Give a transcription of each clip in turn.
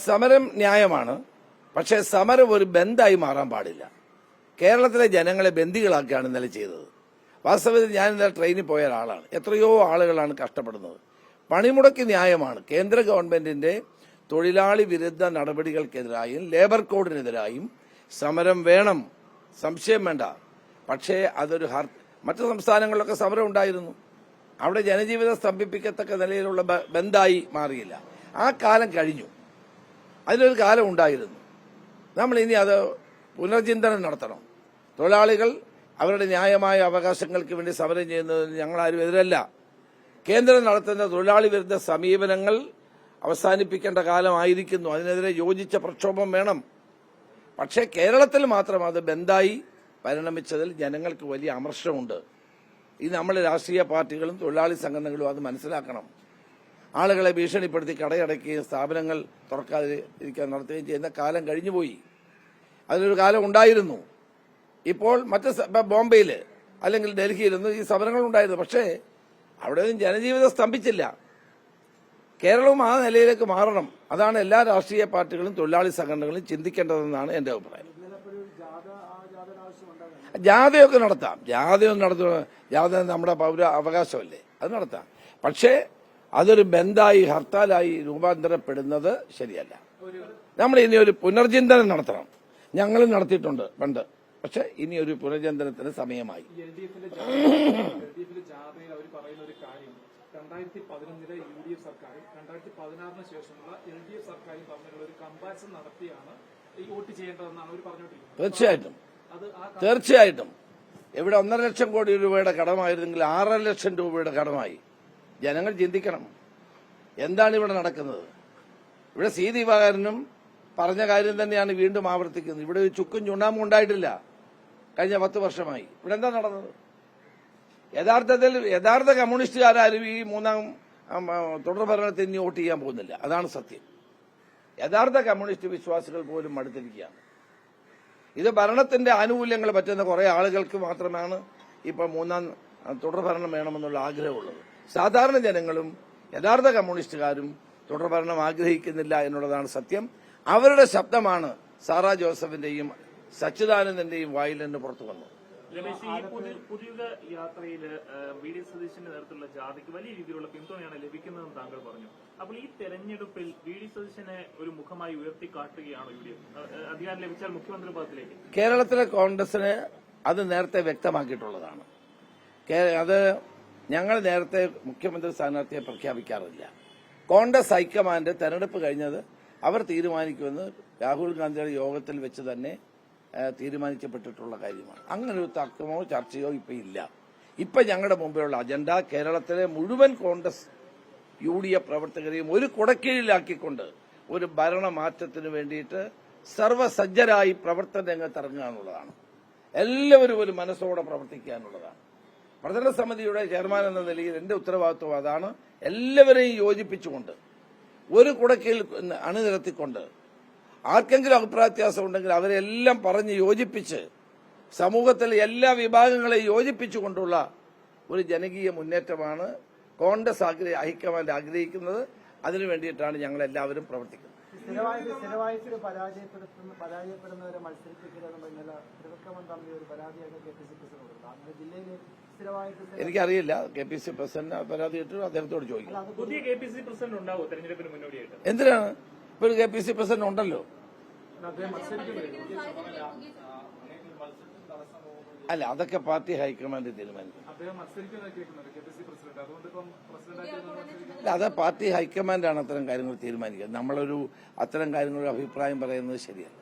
സമരം ന്യായമാണ്. പക്ഷേ സമരം ഒരു ബന്ധായി മാറാൻ പാടില്ല. കേരളത്തിലെ ജനങ്ങളെ ബന്ദികളാക്കിയാണ് ഇന്നലെ ചെയ്തത്. വാസ്തവത്തിൽ ഞാൻ ഇന്നലെ ട്രെയിനിൽ പോയ ഒരാളാണ്. എത്രയോ ആളുകളാണ് കഷ്ടപ്പെടുന്നത്. പണിമുടക്ക് ന്യായമാണ്. കേന്ദ്ര ഗവൺമെന്റിന്റെ തൊഴിലാളി വിരുദ്ധ നടപടികൾക്കെതിരായും ലേബർ കോഡിനെതിരായും സമരം വേണം, സംശയം വേണ്ട. പക്ഷേ അതൊരു മറ്റു സംസ്ഥാനങ്ങളിലൊക്കെ സമരം ഉണ്ടായിരുന്നു. അവിടെ ജനജീവിതം സ്തംഭിപ്പിക്കത്തക്ക നിലയിലുള്ള ബന്ധായി മാറിയില്ല. ആ കാലം കഴിഞ്ഞു. അതിലൊരു കാലം ഉണ്ടായിരുന്നു. നമ്മൾ ഇനി അത് പുനർചിന്തനം നടത്തണം. തൊഴിലാളികൾ അവരുടെ ന്യായമായ അവകാശങ്ങൾക്ക് വേണ്ടി സമരം ചെയ്യുന്നതിന് ഞങ്ങളാരും എതിരല്ല. കേന്ദ്രം നടത്തുന്ന തൊഴിലാളി വിരുദ്ധ സമീപനങ്ങൾ അവസാനിപ്പിക്കേണ്ട കാലമായിരിക്കുന്നു. അതിനെതിരെ യോജിച്ച പ്രക്ഷോഭം വേണം. പക്ഷേ കേരളത്തിൽ മാത്രം അത് ബന്ധായി പരിണമിച്ചതിൽ ജനങ്ങൾക്ക് വലിയ അമർഷമുണ്ട്. ഇത് നമ്മുടെ രാഷ്ട്രീയ പാർട്ടികളും തൊഴിലാളി സംഘടനകളും അത് മനസ്സിലാക്കണം. ആളുകളെ ഭീഷണിപ്പെടുത്തി കടയടക്കുകയും സ്ഥാപനങ്ങൾ തുറക്കാതിരിക്കാൻ നടത്തുകയും ചെയ്യുന്ന കാലം കഴിഞ്ഞുപോയി. അതിനൊരു കാലം ഉണ്ടായിരുന്നു. ഇപ്പോൾ ബോംബെയിൽ അല്ലെങ്കിൽ ഡൽഹിയിലൊന്നും ഈ സമരങ്ങൾ ഉണ്ടായിരുന്നു. പക്ഷേ അവിടെയൊന്നും ജനജീവിതം സ്തംഭിച്ചില്ല. കേരളവും ആ നിലയിലേക്ക് മാറണം. അതാണ് എല്ലാ രാഷ്ട്രീയ പാർട്ടികളും തൊഴിലാളി സംഘടനകളും ചിന്തിക്കേണ്ടതെന്നാണ് എന്റെ അഭിപ്രായം. ജാഥയൊക്കെ നടത്താം. ജാഥ നമ്മുടെ പൗര അവകാശമല്ലേ, അത് നടത്താം. പക്ഷേ അതൊരു ബന്ധായി ഹർത്താലായി രൂപാന്തരപ്പെടുന്നത് ശരിയല്ല. നമ്മൾ ഇനി ഒരു പുനർചിന്തനം നടത്തണം. ഞങ്ങളും നടത്തിയിട്ടുണ്ട് പണ്ട്. പക്ഷെ ഇനി ഒരു പുനർചിന്തനത്തിന് സമയമായി. 2015 UDF സർക്കാരും 2016 ശേഷമുള്ള LDF സർക്കാരും തമ്മിലുള്ള ഒരു കമ്പാരിസൺ നടത്തിയാണ് ഈ വോട്ട് ചെയ്യേണ്ടതെന്നാണ് അവർ പറഞ്ഞുകൊണ്ടിരിക്കുന്നത്. തീർച്ചയായിട്ടും ഇവിടെ 1.5 ലക്ഷം കോടി രൂപയുടെ കടമായിരുന്നെങ്കിൽ 6.5 ലക്ഷം രൂപയുടെ കടമായി. ജനങ്ങൾ ചിന്തിക്കണം, എന്താണ് ഇവിടെ നടക്കുന്നത്. ഇവിടെ സി ദിവാകരനും പറഞ്ഞ കാര്യം തന്നെയാണ് വീണ്ടും ആവർത്തിക്കുന്നത്. ഇവിടെ ഒരു ചുക്കും ചുണ്ണാമും ഉണ്ടായിട്ടില്ല കഴിഞ്ഞ 10 വർഷമായി. ഇവിടെ എന്താ നടന്നത്? യഥാർത്ഥ കമ്മ്യൂണിസ്റ്റുകാരും ഈ മൂന്നാം തുടർ ഭരണത്തിൽ ഇനി വോട്ട് ചെയ്യാൻ പോകുന്നില്ല. അതാണ് സത്യം. യഥാർത്ഥ കമ്മ്യൂണിസ്റ്റ് വിശ്വാസികൾ പോലും മടുത്തിരിക്കുകയാണ്. ഇത് ഭരണത്തിന്റെ ആനുകൂല്യങ്ങൾ പറ്റുന്ന കുറെ ആളുകൾക്ക് മാത്രമാണ് ഇപ്പോൾ മൂന്നാം തുടർ ഭരണം വേണമെന്നുള്ള ആഗ്രഹമുള്ളത്. സാധാരണ ജനങ്ങളും യഥാർത്ഥ കമ്മ്യൂണിസ്റ്റുകാരും തുടർ ഭരണം ആഗ്രഹിക്കുന്നില്ല എന്നുള്ളതാണ് സത്യം. അവരുടെ ശബ്ദമാണ് സാറാ ജോസഫിന്റെയും സച്ചിദാനന്ദന്റെയും വായിൽ നിന്ന് പുറത്തു വന്നത്. പുതിയുഗ യാത്രയിൽ വി.ഡി. സതീശന്റെ നേതൃത്വത്തിലുള്ള ജാഥയ്ക്ക് വലിയ രീതിയിലുള്ള പിന്തുണയാണ് ലഭിക്കുന്നതെന്ന് താങ്കൾ പറഞ്ഞു. അപ്പോൾ ഈ തെരഞ്ഞെടുപ്പിൽ വി.ഡി. സതീശനെ ഒരു മുഖമായി ഉയർത്തിക്കാട്ടുകയാണോ UDF അധികാരം ലഭിച്ചാൽ മുഖ്യമന്ത്രി പദത്തിലേക്ക്? കേരളത്തിലെ കോൺഗ്രസിന് അത് നേരത്തെ വ്യക്തമാക്കിയിട്ടുള്ളതാണ്. അത് ഞങ്ങൾ നേരത്തെ മുഖ്യമന്ത്രി സ്ഥാനാർത്ഥിയെ പ്രഖ്യാപിക്കാറില്ല. കോൺഗ്രസ് ഹൈക്കമാൻഡ് തെരഞ്ഞെടുപ്പ് കഴിഞ്ഞത് അവർ തീരുമാനിക്കുമെന്ന് രാഹുൽ ഗാന്ധിയുടെ യോഗത്തിൽ വെച്ച് തന്നെ തീരുമാനിക്കപ്പെട്ടിട്ടുള്ള കാര്യമാണ്. അങ്ങനെ ഒരു തർക്കമോ ചർച്ചയോ ഇപ്പൊ ഇല്ല. ഇപ്പൊ ഞങ്ങളുടെ മുമ്പിലുള്ള അജണ്ട കേരളത്തിലെ മുഴുവൻ കോൺഗ്രസ് UDF പ്രവർത്തകരെയും ഒരു കുടക്കീഴിലാക്കിക്കൊണ്ട് ഒരു ഭരണമാറ്റത്തിന് വേണ്ടിയിട്ട് സർവ്വസജ്ജരായി പ്രവർത്തന രംഗത്തിറങ്ങുക എന്നുള്ളതാണ്. എല്ലാവരും ഒരു മനസ്സോടെ പ്രവർത്തിക്കാനുള്ളതാണ്. പ്രചരണ സമിതിയുടെ ചെയർമാൻ എന്ന നിലയിൽ എന്റെ ഉത്തരവാദിത്വം അതാണ്. എല്ലാവരെയും യോജിപ്പിച്ചുകൊണ്ട് ഒരു കുടക്കീഴിൽ അണിനിരത്തിക്കൊണ്ട് ആർക്കെങ്കിലും അഭിപ്രായ വ്യത്യാസം ഉണ്ടെങ്കിൽ അവരെല്ലാം പറഞ്ഞ് യോജിപ്പിച്ച് സമൂഹത്തിലെ എല്ലാ വിഭാഗങ്ങളെയും യോജിപ്പിച്ചുകൊണ്ടുള്ള ഒരു ജനകീയ മുന്നേറ്റമാണ് കോൺഗ്രസ് ഹൈക്കമാൻഡ് ആഗ്രഹിക്കുന്നത്. അതിനു വേണ്ടിയിട്ടാണ് ഞങ്ങൾ എല്ലാവരും പ്രവർത്തിക്കുന്നത്. പരാജയപ്പെടുന്നവരെ എനിക്കറിയില്ല. KPC പ്രസിഡന്റ് പരാതി ഇട്ടു, അദ്ദേഹത്തോട് ചോദിക്കും. പുതിയ KPC പ്രസിഡന്റ് ഉണ്ടാവും തെരഞ്ഞെടുപ്പിന് മുന്നോടിയായിട്ട്? എന്തിനാണ്? ഇപ്പോൾ KPC പ്രസിഡന്റ് ഉണ്ടല്ലോ. അല്ല, അതൊക്കെ പാർട്ടി ഹൈക്കമാൻഡ് തീരുമാനിക്കും. അല്ല, അത് പാർട്ടി ഹൈക്കമാൻഡാണ് അത്തരം കാര്യങ്ങൾ തീരുമാനിക്കുക. നമ്മളൊരു അത്തരം കാര്യങ്ങളുടെ അഭിപ്രായം പറയുന്നത് ശരിയല്ല.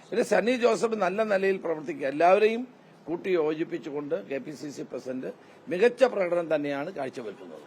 പിന്നെ സണ്ണി ജോസഫ് നല്ല നിലയിൽ പ്രവർത്തിക്കുക, എല്ലാവരെയും കൂട്ടി യോജിപ്പിച്ചുകൊണ്ട് KPCC പ്രസിഡന്റ് മികച്ച പ്രകടനം തന്നെയാണ് കാഴ്ചവെക്കുന്നത്.